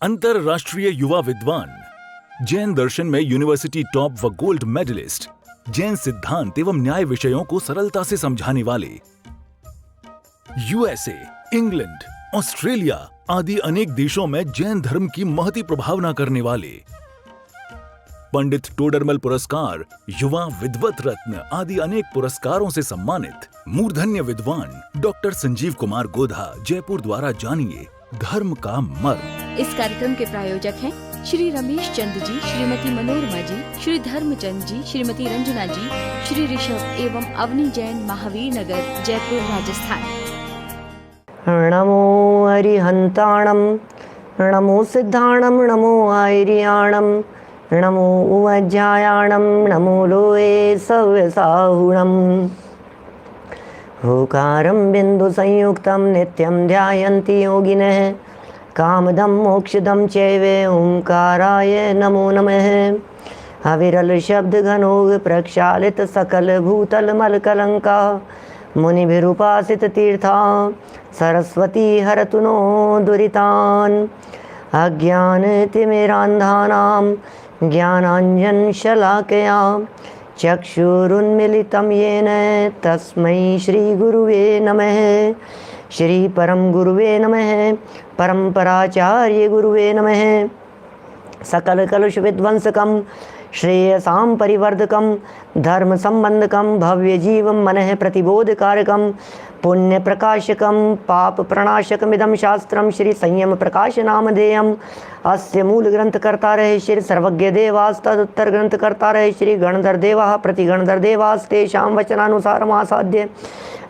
अंतरराष्ट्रीय युवा विद्वान, जैन दर्शन में यूनिवर्सिटी टॉप व गोल्ड मेडलिस्ट, जैन सिद्धांत एवं न्याय विषयों को सरलता से समझाने वाले, यूएसए, इंग्लैंड, ऑस्ट्रेलिया आदि अनेक देशों में जैन धर्म की महती प्रभावना करने वाले, पंडित टोडरमल पुरस्कार, युवा विद्वत रत्न आदि अनेक पुरस्कारों से सम्मानित मूर्धन्य विद्वान डॉक्टर संजीव कुमार गोधा जयपुर द्वारा जानिए धर्म का मर्म। इस कार्यक्रम के प्रायोजक हैं श्री रमेश चंद जी, श्रीमती मनोरमा जी, श्री धर्मचंद जी, श्रीमती रंजना जी, श्री ऋषभ एवं अवनी जैन, महावीर नगर, जयपुर, राजस्थान। नमो अरिहंताणम, नमो सिद्धाणम, नमो आयरियाणम, नमो उवज्जायाणम, नमो लोए सव्यसाहुणम। होकारं बिंदु संयुक्तं नित्यं ध्यायन्ति योगिनः, कामदं मोक्षदं चैव ओंकाराय नमो नमः। अविरल शब्द घनोग प्रक्षालित सकल भूतल मल कलंका, मुनिभिरुपासित तीर्था सरस्वती हरतु नो दुरितान्। अज्ञानतिमिरान्धानां ज्ञानाञ्जन शलाकया चक्षुरुन्मिलितं येन तस्मै श्री गुरुवे नमः। श्री परम गुरुवे नमः, परम्पराचार्य गुरुवे नमः। सकल कलुष विध्वंसकं श्रेयसां परिवर्धकं, धर्म संबंधकं, भव्य जीवं मनः प्रतिबोधकारकं, पुण्य प्रकाशकं, पाप प्रणाशकमिदं शास्त्रं श्री संयम प्रकाश नामधेयम्। अस्य मूल ग्रंथकर्ता रहे श्री सर्वज्ञ देवास्तदुत्तर ग्रंथकर्ता रहे श्री गणधर देवा प्रति गणधर देवास्तेषां वचनानुसारमासाद्य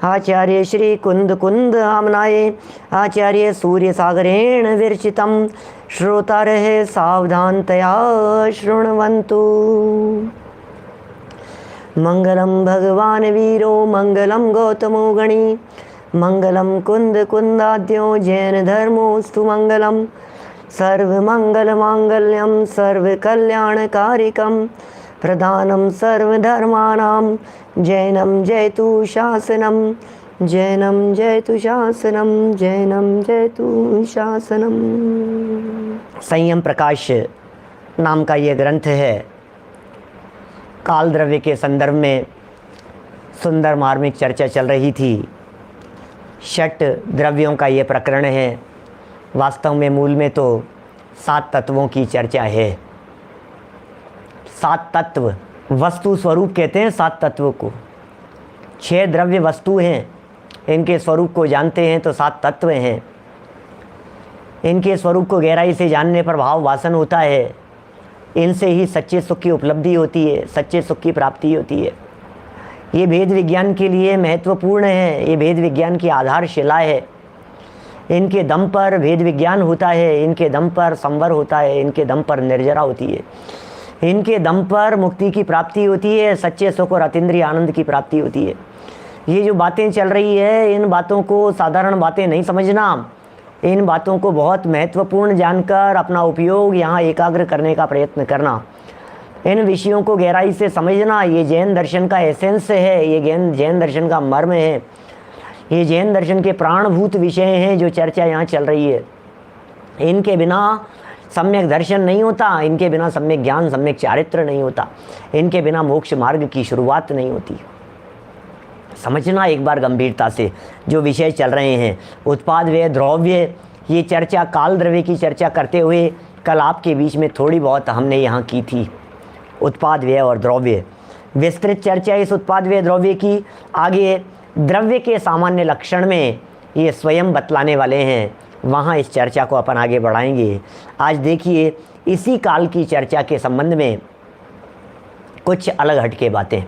आचार्य श्री कुंद कुंद आमनाये आचार्य सूर्य सागरेण विरचितं। श्रोता रहे सावधानतया शृण्वन्तु। मंगलम भगवान वीरो, मंगलम गौतमो गणी, मंगलम कुंद कुंदाद्यो जैन धर्मोस्तु मंगलम। सर्वमंगल मांगल्यम सर्वकल्याणकारिकम, प्रधानम सर्वधर्माणां जैनम जयतु शासनम, जैनम जयतु शासनम, जैनम जयतु शासनम। संयम प्रकाश नाम का ये ग्रंथ है। काल द्रव्य के संदर्भ में सुंदर मार्मिक चर्चा चल रही थी। षट द्रव्यों का ये प्रकरण है। वास्तव में मूल में तो 7 तत्वों की चर्चा है। 7 तत्व वस्तु स्वरूप कहते हैं 7 तत्वों को। 6 द्रव्य वस्तु हैं, इनके स्वरूप को जानते हैं तो 7 तत्व हैं। इनके स्वरूप को गहराई से जानने पर भाव वासन होता है। इनसे ही सच्चे सुख की उपलब्धि होती है, सच्चे सुख की प्राप्ति होती है। ये भेद विज्ञान के लिए महत्वपूर्ण है। ये भेद विज्ञान की आधारशिला है। इनके दम पर भेद विज्ञान होता है, इनके दम पर संवर होता है, इनके दम पर निर्जरा होती है, इनके दम पर मुक्ति की प्राप्ति होती है, सच्चे सुख और अतीन्द्रिय आनंद की प्राप्ति होती है। ये जो बातें चल रही है, इन बातों को साधारण बातें नहीं समझना। इन बातों को बहुत महत्वपूर्ण जानकर अपना उपयोग यहाँ एकाग्र करने का प्रयत्न करना। इन विषयों को गहराई से समझना। ये जैन दर्शन का एसेंस है, ये जैन दर्शन का मर्म है, ये जैन दर्शन के प्राणभूत विषय हैं जो चर्चा यहाँ चल रही है। इनके बिना सम्यक दर्शन नहीं होता, इनके बिना सम्यक ज्ञान, सम्यक चारित्र नहीं होता, इनके बिना मोक्ष मार्ग की शुरुआत नहीं होती। समझना एक बार गंभीरता से जो विषय चल रहे हैं। उत्पाद व्यय द्रव्य, ये चर्चा काल द्रव्य की चर्चा करते हुए कल आपके बीच में थोड़ी बहुत हमने यहाँ की थी। उत्पाद व्यय और द्रव्य, विस्तृत चर्चा इस उत्पाद व्यय द्रव्य की आगे द्रव्य के सामान्य लक्षण में ये स्वयं बतलाने वाले हैं। वहाँ इस चर्चा को अपन आगे बढ़ाएंगे। आज देखिए इसी काल की चर्चा के संबंध में कुछ अलग हटके बातें।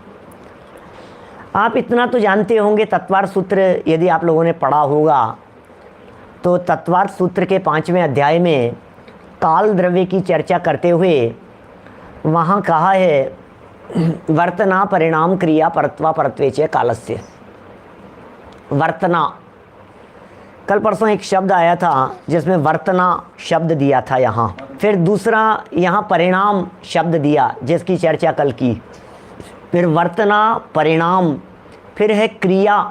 आप इतना तो जानते होंगे, तत्वार्थ सूत्र यदि आप लोगों ने पढ़ा होगा तो तत्वार्थ सूत्र के 5वें अध्याय में काल द्रव्य की चर्चा करते हुए वहाँ कहा है वर्तना परिणाम क्रिया परत्वा परत्वे च कालस्य। वर्तना, कल परसों एक शब्द आया था जिसमें वर्तना शब्द दिया था यहाँ, फिर दूसरा यहाँ परिणाम शब्द दिया जिसकी चर्चा कल की, फिर वर्तना परिणाम, फिर है क्रिया,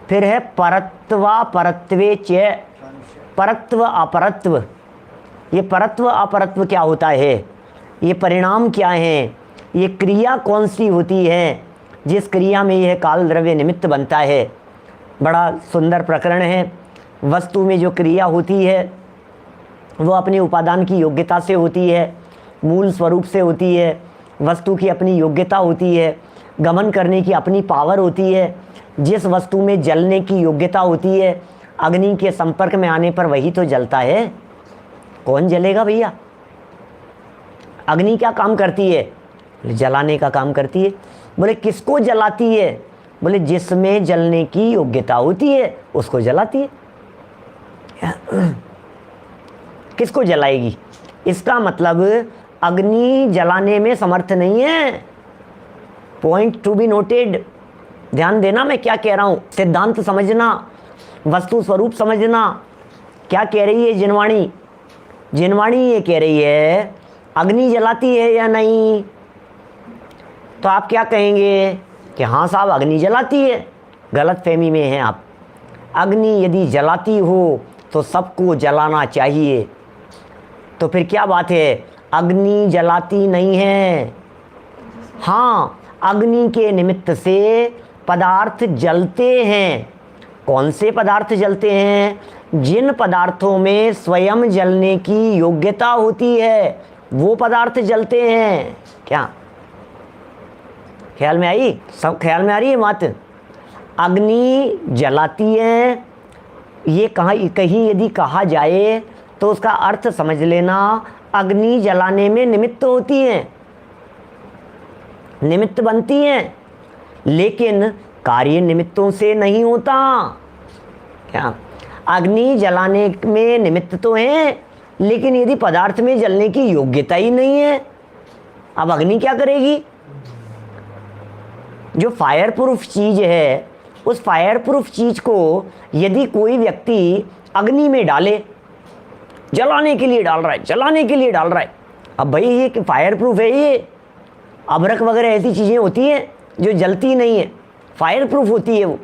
फिर है परत्वा परत्वे च, परत्व अपरत्व, ये परत्व अपरत्व क्या होता है, ये परिणाम क्या है, ये क्रिया कौन सी होती है जिस क्रिया में यह काल द्रव्य निमित्त बनता है। बड़ा सुंदर प्रकरण है। वस्तु में जो क्रिया होती है वो अपने उपादान की योग्यता से होती है, मूल स्वरूप से होती है। वस्तु की अपनी योग्यता होती है, गमन करने की अपनी पावर होती है। जिस वस्तु में जलने की योग्यता होती है, अग्नि के संपर्क में आने पर वही तो जलता है। कौन जलेगा भैया? अग्नि क्या काम करती है? जलाने का काम करती है। बोले किसको जलाती है? बोले जिसमें जलने की योग्यता होती है उसको जलाती है। किसको जलाएगी? इसका मतलब अग्नि जलाने में समर्थ नहीं है। Point to be noted. ध्यान देना मैं क्या कह रहा हूं, सिद्धांत समझना, वस्तु स्वरूप समझना। क्या कह रही है जिनवाणी? जिनवाणी ये कह रही है अग्नि जलाती है या नहीं? तो आप क्या कहेंगे कि हाँ साहब अग्नि जलाती है। गलत फहमी में हैं आप। अग्नि यदि जलाती हो तो सबको जलाना चाहिए। तो फिर क्या बात है? अग्नि जलाती नहीं है। हाँ, अग्नि के निमित्त से पदार्थ जलते हैं। कौन से पदार्थ जलते हैं? जिन पदार्थों में स्वयं जलने की योग्यता होती है वो पदार्थ जलते हैं। क्या ख्याल में आई? सब ख्याल में आ रही है बात? अग्नि जलाती है, ये कहीं यदि कहा जाए तो उसका अर्थ समझ लेना, अग्नि जलाने में निमित्त होती हैं, निमित्त बनती हैं, लेकिन कार्य निमित्तों से नहीं होता। क्या? अग्नि जलाने में निमित्त तो है, लेकिन यदि पदार्थ में जलने की योग्यता ही नहीं है, अब अग्नि क्या करेगी? जो फायर प्रूफ चीज है, उस फायर प्रूफ चीज को यदि कोई व्यक्ति अग्नि में डाले, जलाने के लिए डाल रहा है, जलाने के लिए डाल रहा है, अब भाई ये फायर प्रूफ है, ये अबरक वगैरह ऐसी चीजें होती हैं जो जलती नहीं है, फायर प्रूफ होती है, वो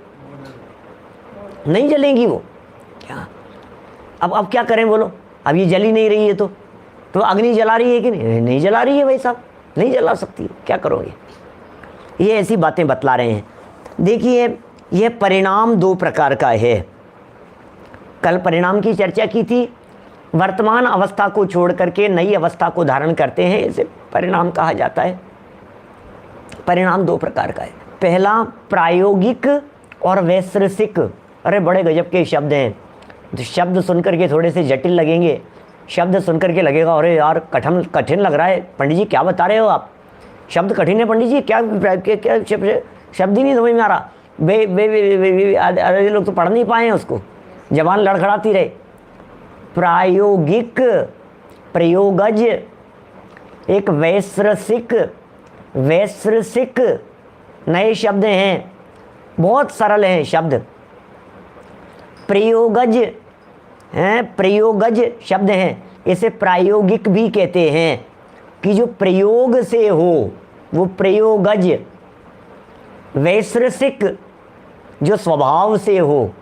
नहीं जलेंगी वो। क्या अब क्या करें बोलो? अब ये जली नहीं रही है तो अग्नि जला रही है कि नहीं? नहीं जला रही है भाई साहब, नहीं जला सकती, क्या करोगे? ये ऐसी बातें बतला रहे हैं। देखिए, यह परिणाम दो प्रकार का है। कल परिणाम की चर्चा की थी। वर्तमान अवस्था को छोड़ करके नई अवस्था को धारण करते हैं, इसे परिणाम कहा जाता है। परिणाम दो प्रकार का है। पहला प्रायोगिक और वैश्रसिक। अरे बड़े गजब के शब्द हैं। तो शब्द सुनकर के थोड़े से जटिल लगेंगे, शब्द सुनकर के लगेगा अरे यार कठिन लग रहा है, पंडित जी क्या बता रहे हो आप? शब्द कठिन है पंडित जी, क्या शब्द ही नहीं समझ में आ रहा। अरे लोग तो पढ़ नहीं पाए हैं उसको, जबान लड़खड़ाती रहे। प्रायोगिक, प्रयोगज, एक वैश्रसिक नए शब्द हैं, बहुत सरल हैं शब्द। प्रयोगज हैं, प्रयोगज शब्द हैं, इसे प्रायोगिक भी कहते हैं कि जो प्रयोग से हो वो प्रयोगज। वैश्रसिक जो स्वभाव से हो।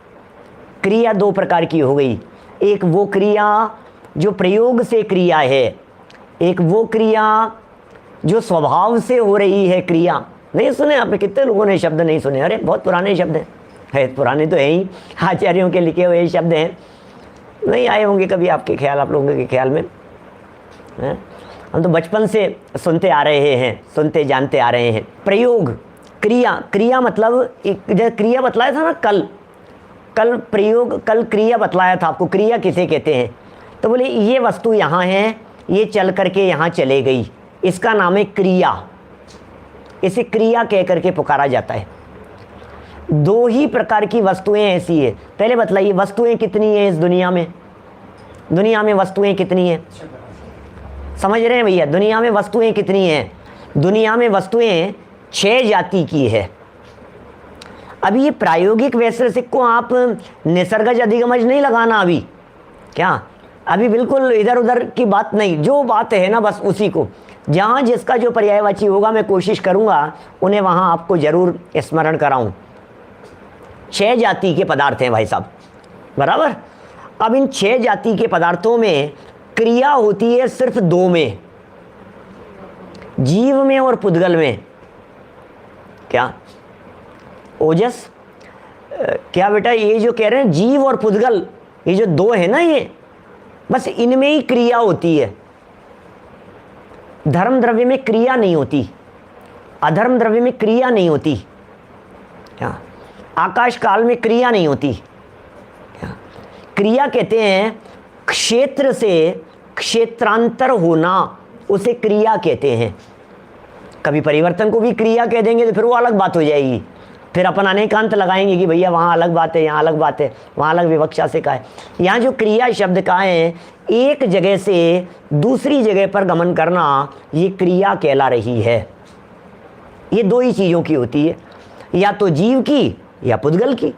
क्रिया दो प्रकार की हो गई, एक वो क्रिया जो प्रयोग से क्रिया है, एक वो क्रिया जो स्वभाव से हो रही है क्रिया। नहीं सुने आपने? कितने लोगों ने शब्द नहीं सुने? अरे बहुत पुराने शब्द हैं, है पुराने तो है ही, आचार्यों के लिखे हुए शब्द हैं, नहीं आए होंगे कभी आपके ख्याल, आप लोगों के ख्याल में है? हम तो बचपन से सुनते आ रहे हैं, सुनते जानते आ रहे हैं। प्रयोग, क्रिया मतलब क्रिया बतलाया था ना कल प्रयोग, कल क्रिया बतलाया था आपको। क्रिया किसे कहते हैं? तो बोले ये वस्तु यहाँ है, ये चल करके यहाँ चले गई, इसका नाम है क्रिया। इसे क्रिया कह करके पुकारा जाता है। दो ही प्रकार की वस्तुएं ऐसी है। पहले बतलाइए वस्तुएं कितनी हैं इस दुनिया में? दुनिया में वस्तुएं कितनी हैं? समझ रहे हैं भैया? दुनिया में वस्तुएं कितनी हैं? दुनिया में वस्तुएं 6 जाति की है। अभी ये प्रायोगिक वैश्रसिक को आप निसर्गज अधिगमज नहीं लगाना अभी। क्या? अभी बिल्कुल इधर उधर की बात नहीं, जो बात है ना बस उसी को, जहाँ जिसका जो पर्यायवाची होगा मैं कोशिश करूँगा उन्हें वहाँ आपको ज़रूर स्मरण कराऊँ। 6 जाति के पदार्थ हैं भाई साहब, बराबर। अब इन 6 जाति के पदार्थों में क्रिया होती है सिर्फ दो में, जीव में और पुद्गल में। क्या ओजस, क्या बेटा ये जो कह रहे हैं जीव और पुद्गल, ये जो दो है ना, ये बस इनमें ही क्रिया होती है। धर्म द्रव्य में क्रिया नहीं होती, अधर्म द्रव्य में क्रिया नहीं होती, क्या आकाश काल में क्रिया नहीं होती। क्या क्रिया कहते हैं क्षेत्र से क्षेत्रांतर होना, उसे क्रिया कहते हैं। कभी परिवर्तन को भी क्रिया कह देंगे तो फिर वो अलग बात हो जाएगी, फिर अपन अनेकांत लगाएंगे कि भैया वहाँ अलग बात है, यहाँ अलग बात है, वहाँ अलग विवक्षा से कहा है। यहाँ जो क्रिया शब्द का है, एक जगह से दूसरी जगह पर गमन करना, ये क्रिया कहला रही है। ये दो ही चीज़ों की होती है, या तो जीव की या पुद्गल की।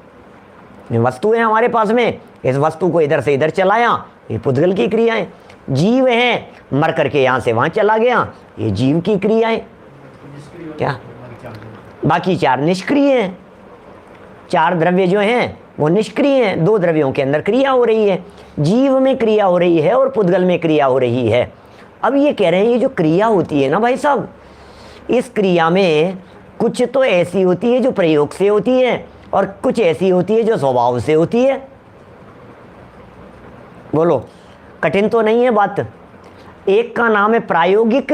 वस्तु है हमारे पास में, इस वस्तु को इधर से इधर चलाया, ये पुद्गल की क्रियाएं। जीव है, मर करके यहाँ से वहाँ चला गया, ये जीव की क्रियाएं। क्या बाकी चार निष्क्रिय हैं। चार द्रव्य जो हैं वो निष्क्रिय हैं, दो द्रव्यों के अंदर क्रिया हो रही है, जीव में क्रिया हो रही है और पुद्गल में क्रिया हो रही है। अब ये कह रहे हैं ये जो क्रिया होती है ना भाई साहब, इस क्रिया में कुछ तो ऐसी होती है जो प्रयोग से होती है और कुछ ऐसी होती है जो स्वभाव से होती है। बोलो, कठिन तो नहीं है बात। एक का नाम है प्रायोगिक,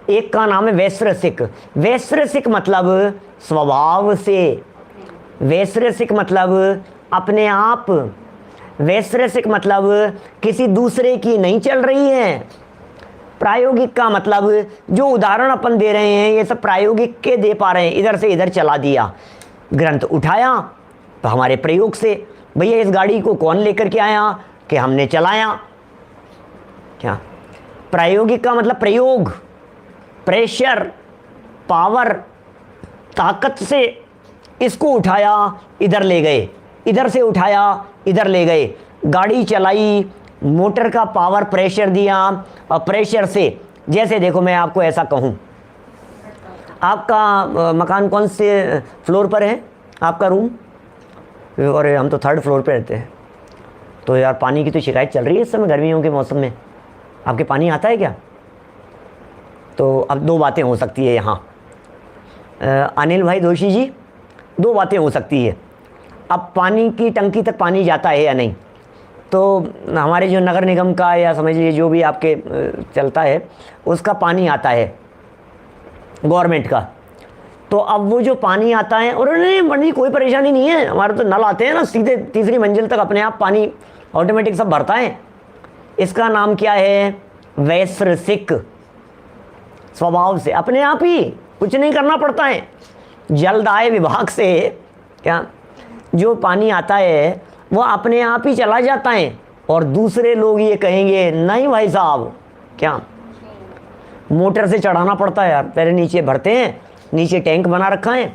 एक का नाम है वैश्रसिक। वैश्रसिक मतलब स्वभाव से, वैश्रसिक मतलब अपने आप, वैश्रसिक मतलब किसी दूसरे की नहीं चल रही है। प्रायोगिक का मतलब जो उदाहरण अपन दे रहे हैं ये सब प्रायोगिक के दे पा रहे हैं, इधर से इधर चला दिया, ग्रंथ उठाया तो हमारे प्रयोग से। भैया इस गाड़ी को कौन लेकर के आया, कि हमने चलाया। क्या प्रायोगिक का मतलब प्रयोग, प्रेशर, पावर, ताकत से इसको उठाया इधर ले गए, इधर से उठाया इधर ले गए, गाड़ी चलाई, मोटर का पावर प्रेशर दिया और प्रेशर से, जैसे देखो मैं आपको ऐसा कहूँ, आपका मकान कौन से फ्लोर पर है, आपका रूम? और हम तो थर्ड फ्लोर पे रहते हैं। तो यार पानी की तो शिकायत चल रही है इस समय गर्मियों के मौसम में, आपके पानी आता है क्या? तो अब दो बातें हो सकती है यहाँ, अनिल भाई दोषी जी, दो बातें हो सकती है। अब पानी की टंकी तक पानी जाता है या नहीं, तो हमारे जो नगर निगम का या समझ लीजिए जो भी आपके चलता है उसका पानी आता है गवर्नमेंट का। तो अब वो जो पानी आता है, और नहीं बड़ी कोई परेशानी नहीं है, हमारे तो नल आते हैं ना सीधे तीसरी मंजिल तक अपने आप पानी ऑटोमेटिक सब भरता है। इसका नाम क्या है? वैश्रसिक, स्वभाव से अपने आप ही कुछ नहीं करना पड़ता है। जलदाय विभाग से क्या जो पानी आता है वो अपने आप ही चला जाता है, और दूसरे लोग ये कहेंगे नहीं भाई साहब क्या मोटर से चढ़ाना पड़ता है यार, पहले नीचे भरते हैं, नीचे टैंक बना रखा है,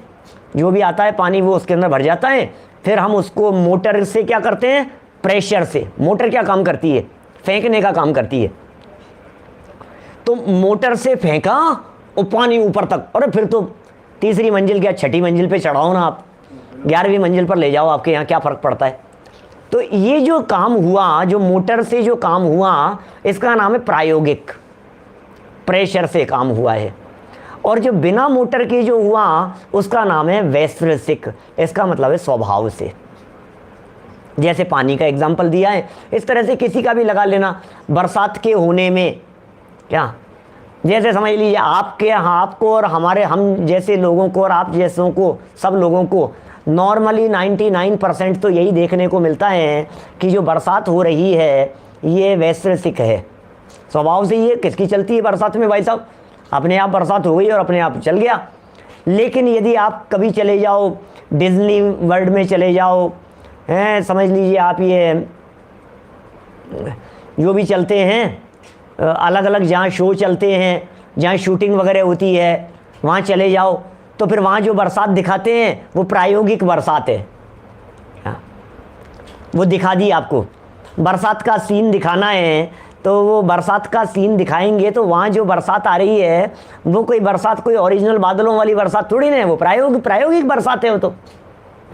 जो भी आता है पानी वो उसके अंदर भर जाता है, फिर हम उसको मोटर से क्या करते हैं, प्रेशर से। मोटर क्या काम करती है? फेंकने का काम करती है। तो मोटर से फेंका और पानी ऊपर तक, अरे फिर तो तीसरी मंजिल क्या छठी मंजिल पे चढ़ाओ ना आप, 11वीं मंजिल पर ले जाओ, आपके यहाँ क्या फ़र्क पड़ता है। तो ये जो काम हुआ, जो मोटर से जो काम हुआ, इसका नाम है प्रायोगिक, प्रेशर से काम हुआ है। और जो बिना मोटर के जो हुआ उसका नाम है वैश्रसिक, इसका मतलब है स्वभाव से। जैसे पानी का एग्जाम्पल दिया है, इस तरह से किसी का भी लगा लेना। बरसात के होने में क्या, जैसे समझ लीजिए आपके आपको और हमारे हम जैसे लोगों को और आप जैसों को, सब लोगों को नॉर्मली 99% तो यही देखने को मिलता है कि जो बरसात हो रही है ये वैश्रसिक है, स्वभाव से। ये किसकी चलती है बरसात में भाई साहब? अपने आप बरसात हो गई और अपने आप चल गया। लेकिन यदि आप कभी चले जाओ डिज्नी वर्ल्ड में चले जाओ, हैं समझ लीजिए आप, ये जो भी चलते हैं अलग अलग जहाँ शो चलते हैं, जहाँ शूटिंग वगैरह होती है, वहाँ चले जाओ, तो फिर वहाँ जो बरसात दिखाते हैं वो प्रायोगिक बरसात है। वो दिखा दी आपको, बरसात का सीन दिखाना है तो वो बरसात का सीन दिखाएंगे, तो वहाँ जो बरसात आ रही है वो कोई बरसात कोई ओरिजिनल बादलों वाली बरसात थोड़ी ना है, वो प्रायोगिक बरसात है वो तो,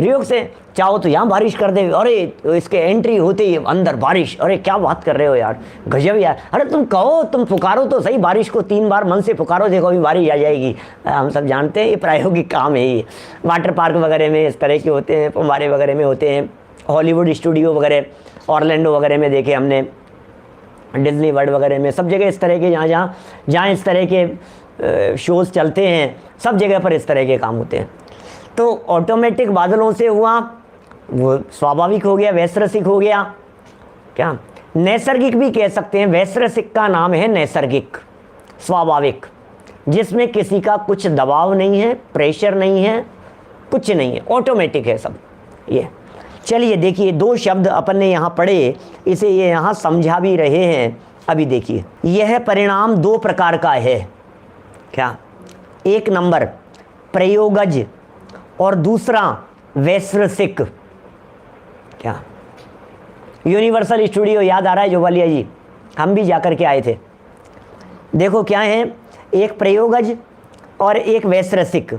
प्रयोग से चाहो तो यहाँ बारिश कर दे, अरे तो इसके एंट्री होते ही अंदर बारिश, अरे क्या बात कर रहे हो यार, गजब यार। अरे तुम कहो, तुम पुकारो तो सही बारिश को, 3 बार मन से पुकारो, देखो अभी बारिश आ जाएगी। हम सब जानते हैं ये प्रायोगिक काम है। ये वाटर पार्क वगैरह में इस तरह के होते हैं, फुव्वारे वगैरह में होते हैं, हॉलीवुड स्टूडियो वगैरह, ऑरलैंडो वगैरह में देखे हमने, डिज्नी वर्ल्ड वगैरह में, सब जगह इस तरह के जहाँ इस तरह के शोज़ चलते हैं, सब जगह पर इस तरह के काम होते हैं। तो ऑटोमेटिक बादलों से हुआ वो स्वाभाविक हो गया, वैश्रसिक हो गया। क्या नैसर्गिक भी कह सकते हैं, वैश्रसिक का नाम है नैसर्गिक, स्वाभाविक, जिसमें किसी का कुछ दबाव नहीं है, प्रेशर नहीं है, कुछ नहीं है, ऑटोमेटिक है सब ये। चलिए देखिए 2 शब्द अपन ने यहाँ पढ़े, इसे ये यहाँ समझा भी रहे हैं। अभी देखिए, यह परिणाम 2 प्रकार का है। क्या? 1 नंबर प्रयोगज और दूसरा वैश्रसिक। क्या? यूनिवर्सल स्टूडियो याद आ रहा है जोबालिया जी? हम भी जाकर के आए थे। देखो क्या है, एक प्रयोगज और एक वैश्रसिक।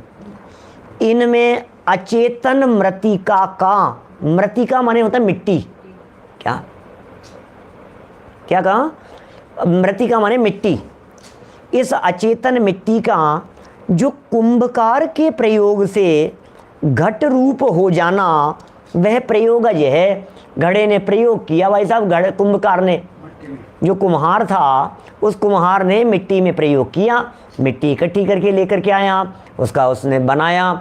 इनमें अचेतन मृतिका का, मृतिका माने होता है मिट्टी। क्या क्या कहा? मृतिका माने मिट्टी। इस अचेतन मिट्टी का जो कुंभकार के प्रयोग से घट रूप हो जाना, वह प्रयोगज है। घड़े ने प्रयोग किया भाई साहब, घड़े कुंभकार ने, जो कुम्हार था उस कुम्हार ने मिट्टी में प्रयोग किया, मिट्टी इकट्ठी करके लेकर के आया, उसका उसने बनाया,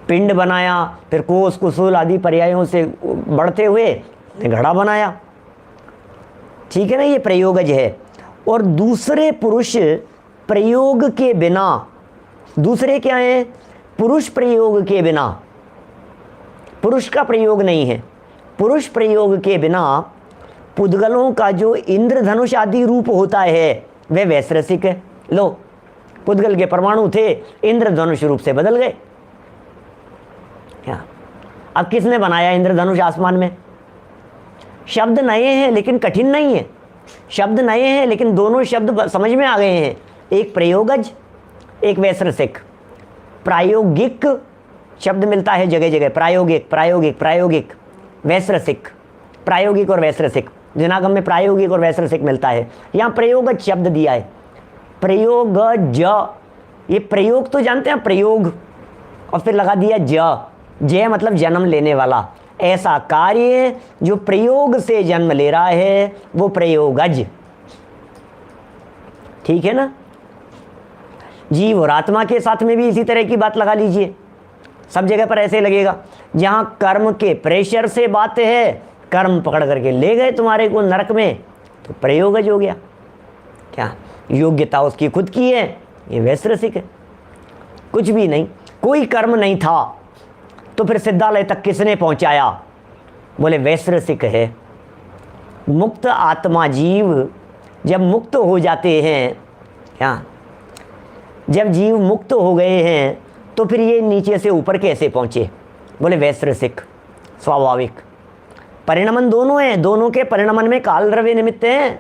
पिंड बनाया, फिर कोस कुसूल आदि पर्यायों से बढ़ते हुए घड़ा बनाया। ठीक है ना, ये प्रयोगज है। और दूसरे पुरुष प्रयोग के बिना, दूसरे क्या है? पुरुष प्रयोग के बिना, पुरुष का प्रयोग नहीं है, पुरुष प्रयोग के बिना पुद्गलों का जो इंद्रधनुष आदि रूप होता है वह वैश्रसिक है। लो, पुद्गल के परमाणु थे, इंद्रधनुष रूप से बदल गए। क्या? अब किसने बनाया इंद्रधनुष आसमान में? शब्द नए हैं लेकिन कठिन नहीं है, शब्द नए हैं लेकिन दोनों शब्द समझ में आ गए हैं। एक प्रयोगज, एक वैश्रसिक। प्रायोगिक शब्द मिलता है जगह जगह, प्रायोगिक प्रायोगिक प्रायोगिक, वैश्रसिक, प्रायोगिक और वैश्रसिक। जिनागम में प्रायोगिक और वैश्रसिक मिलता है, यहाँ प्रयोगज शब्द दिया है। प्रयोगज, ये प्रयोग तो जानते हैं, प्रयोग, और फिर लगा दिया जय मतलब जन्म लेने वाला। ऐसा कार्य जो प्रयोग से जन्म ले रहा है वो प्रयोगज। ठीक है ना? जीव और आत्मा के साथ में भी इसी तरह की बात लगा लीजिए, सब जगह पर ऐसे लगेगा। जहां कर्म के प्रेशर से बात है, कर्म पकड़ करके ले गए तुम्हारे को नरक में, तो प्रयोगज हो गया। क्या? योग्यता उसकी खुद की है, ये वैश्रसिक है। कुछ भी नहीं, कोई कर्म नहीं था, तो फिर सिद्धालय तक किसने पहुंचाया? बोले वैश्रसिक है। मुक्त आत्मा जीव जब मुक्त हो जाते हैं, क्या? जब जीव मुक्त हो गए हैं तो फिर ये नीचे से ऊपर कैसे पहुंचे? बोले वैश्रसिक, स्वाभाविक। परिणमन दोनों हैं, दोनों के परिणमन में काल द्रव्य निमित्त हैं।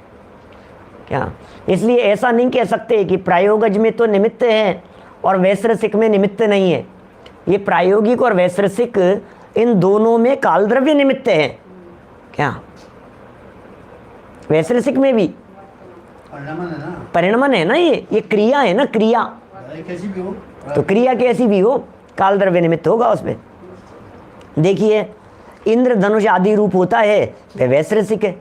क्या? इसलिए ऐसा नहीं कह सकते कि प्रायोगज में तो निमित्त है और वैश्रसिक में निमित्त नहीं है। ये प्रायोगिक और वैश्रसिक, इन दोनों में काल द्रव्य निमित्त है। क्या? वैश्रसिक में भी परिणमन है ना, ये क्रिया है ना, क्रिया, कैसी भी हो, तो क्रिया कैसी भी हो काल द्रव्य निमित्त होगा उसमें। देखिए इंद्रधनुष आदि रूप होता है वह वैश्रसिक है।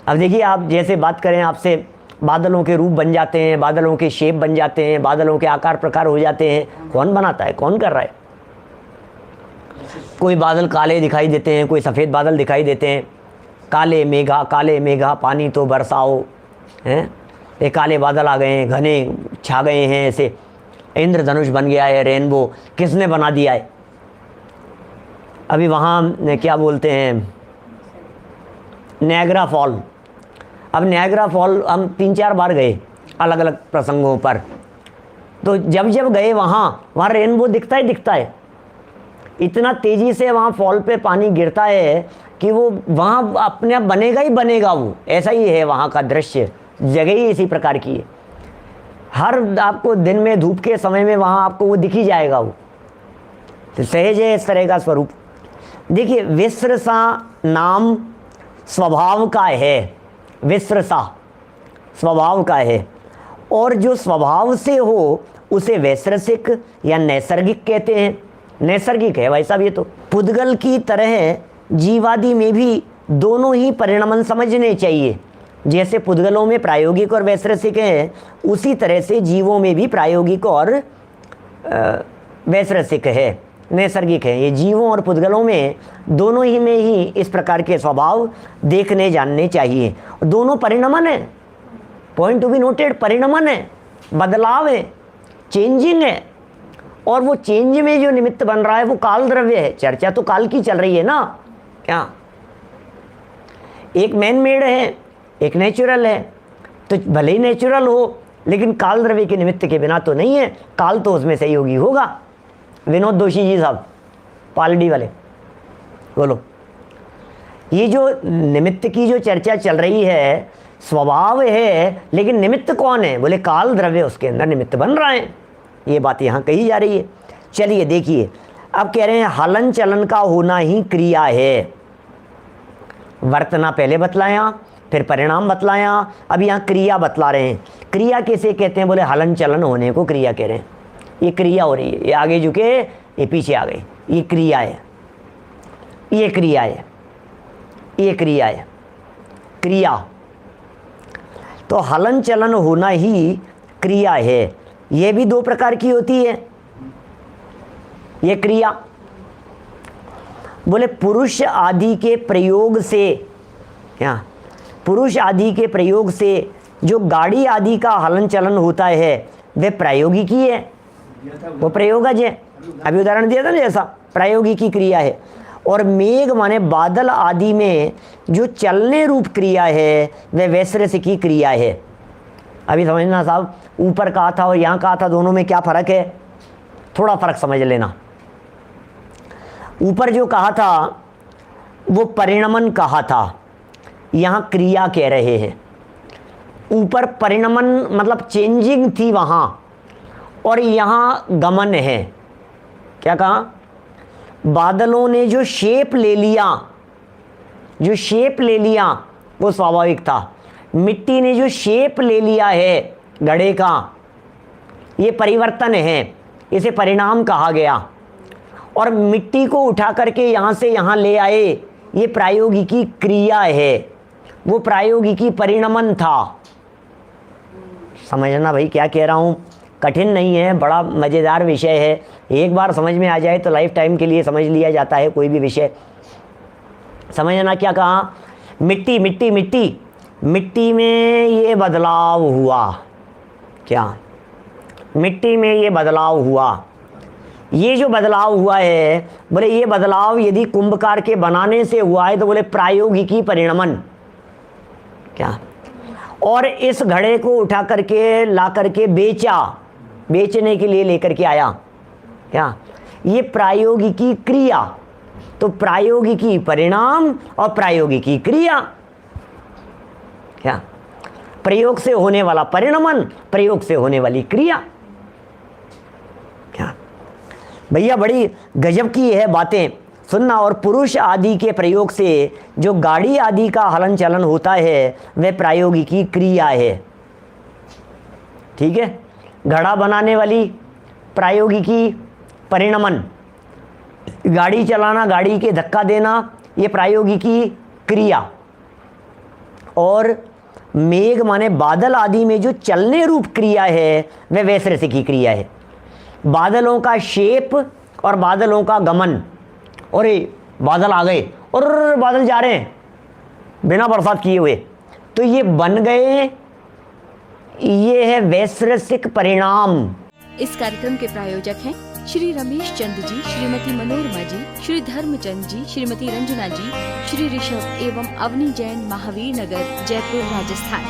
अब देखिए, आप जैसे बात करें आपसे, बादलों के रूप बन जाते हैं, बादलों के शेप बन जाते हैं, बादलों के आकार प्रकार हो जाते हैं। कौन बनाता है? कौन कर रहा है? कोई बादल काले दिखाई देते हैं, कोई सफ़ेद बादल दिखाई देते हैं। काले मेघा पानी तो बरसाओ, हैं? ये काले बादल आ गए हैं, घने छा गए हैं, ऐसे इंद्रधनुष बन गया है, रेनबो। किसने बना दिया है? अभी वहाँ क्या बोलते हैं, नायग्रा फॉल। अब नायग्रा फॉल हम 3-4 बार गए अलग अलग प्रसंगों पर, तो जब जब गए वहाँ रेनबो दिखता है। इतना तेज़ी से वहाँ फॉल पे पानी गिरता है कि वो वहाँ अपने आप बनेगा ही बनेगा। वो ऐसा ही है वहाँ का दृश्य, जगह ही इसी प्रकार की है। हर आपको दिन में धूप के समय में वहाँ आपको वो दिख ही जाएगा। वो तो सहज है इस तरह का स्वरूप। देखिए विस्रसा नाम स्वभाव का है, विस्रसा स्वभाव का है, और जो स्वभाव से हो उसे वैश्रसिक या नैसर्गिक कहते हैं। नैसर्गिक है भाई साहब ये तो। पुद्गल की तरह जीवादि में भी दोनों ही परिणमन समझने चाहिए। जैसे पुद्गलों में प्रायोगिक और वैश्रसिक है, उसी तरह से जीवों में भी प्रायोगिक और वैश्रसिक है, नैसर्गिक है। ये जीवों और पुद्गलों में दोनों ही में ही इस प्रकार के स्वभाव देखने जानने चाहिए। दोनों परिणमन है, पॉइंट टू बी नोटेड, परिणमन है, बदलाव है, चेंजिंग है। और वो चेंज में जो निमित्त बन रहा है वो काल द्रव्य है। चर्चा तो काल की चल रही है ना, क्या एक मैन मेड है एक नेचुरल है, तो भले ही नेचुरल हो लेकिन काल द्रव्य के निमित्त के बिना तो नहीं है, काल तो उसमें सहयोगी होगा। विनोद दोषी जी साहब पालडी वाले, बोलो। ये जो निमित्त की जो चर्चा चल रही है, स्वभाव है लेकिन निमित्त कौन है? बोले काल द्रव्य उसके अंदर निमित्त बन रहा है। ये बात यहाँ कही जा रही है। चलिए देखिए, अब कह रहे हैं हलन चलन का होना ही क्रिया है। वर्तना पहले बतलाया, फिर परिणाम बतलाया, अब यहाँ क्रिया बतला रहे हैं। क्रिया किसे कहते हैं? बोले हलन चलन होने को क्रिया कह रहे हैं। ये क्रिया हो रही है, ये आगे झुके ये पीछे आ गई, ये क्रिया है, ये क्रिया है, ये क्रिया है। क्रिया तो हलन चलन होना ही क्रिया है। ये भी दो प्रकार की होती है ये क्रिया। बोले पुरुष आदि के प्रयोग से, क्या पुरुष आदि के प्रयोग से जो गाड़ी आदि का हलन चलन होता है वे प्रायोगिकी है, वो प्रयोगज है। अभी उदाहरण दिया था ना, जैसा प्रायोगिकी क्रिया है। और मेघ माने बादल आदि में जो चलने रूप क्रिया है वह वैश्रसिकी क्रिया है। अभी समझना साहब, ऊपर कहा था और यहाँ कहा था, दोनों में क्या फ़र्क है? थोड़ा फ़र्क समझ लेना। ऊपर जो कहा था वो परिणमन कहा था, यहाँ क्रिया कह रहे हैं। ऊपर परिणमन मतलब चेंजिंग थी वहाँ, और यहाँ गमन है। क्या कहा? बादलों ने जो शेप ले लिया, जो शेप ले लिया वो स्वाभाविक था। मिट्टी ने जो शेप ले लिया है घड़े का, ये परिवर्तन है, इसे परिणाम कहा गया। और मिट्टी को उठा करके यहाँ से यहाँ ले आए, ये प्रायोगिकी क्रिया है, वो प्रायोगिकी परिणमन था। समझना भाई क्या कह रहा हूँ, कठिन नहीं है, बड़ा मज़ेदार विषय है। एक बार समझ में आ जाए तो लाइफ टाइम के लिए समझ लिया जाता है कोई भी विषय। समझना क्या कहा? मिट्टी मिट्टी मिट्टी मिट्टी में ये बदलाव हुआ। क्या मिट्टी में ये बदलाव हुआ? ये जो बदलाव हुआ है, बोले ये बदलाव यदि कुंभकार के बनाने से हुआ है तो बोले प्रायोगिकी परिणमन। क्या? और इस घड़े को उठा करके ला करके बेचा, बेचने के लिए लेकर के आया। क्या? ये प्रायोगिकी क्रिया। तो प्रायोगिकी परिणाम और प्रायोगिकी क्रिया। क्या? प्रयोग से होने वाला परिणमन, प्रयोग से होने वाली क्रिया। क्या भैया, बड़ी गजब की है बातें सुनना। और पुरुष आदि के प्रयोग से जो गाड़ी आदि का हलन चलन होता है वह प्रायोगिकी क्रिया है। ठीक है? घड़ा बनाने वाली प्रायोगिकी परिणमन, गाड़ी चलाना, गाड़ी के धक्का देना, ये प्रायोगिकी क्रिया। और मेघ माने बादल आदि में जो चलने रूप क्रिया है वह वैश्रसिकी क्रिया है। बादलों का शेप और बादलों का गमन। अरे बादल आ गए और बादल जा रहे हैं बिना बरसात किए हुए, तो ये बन गए, ये है वैश्रसिक परिणाम। इस कार्यक्रम के प्रायोजक हैं श्री रमेश चंद्र जी, श्रीमती मनोरमा जी, श्री धर्मचंद जी, श्रीमती रंजना जी, श्री ऋषभ एवं अवनी जैन, महावीर नगर, जयपुर, राजस्थान।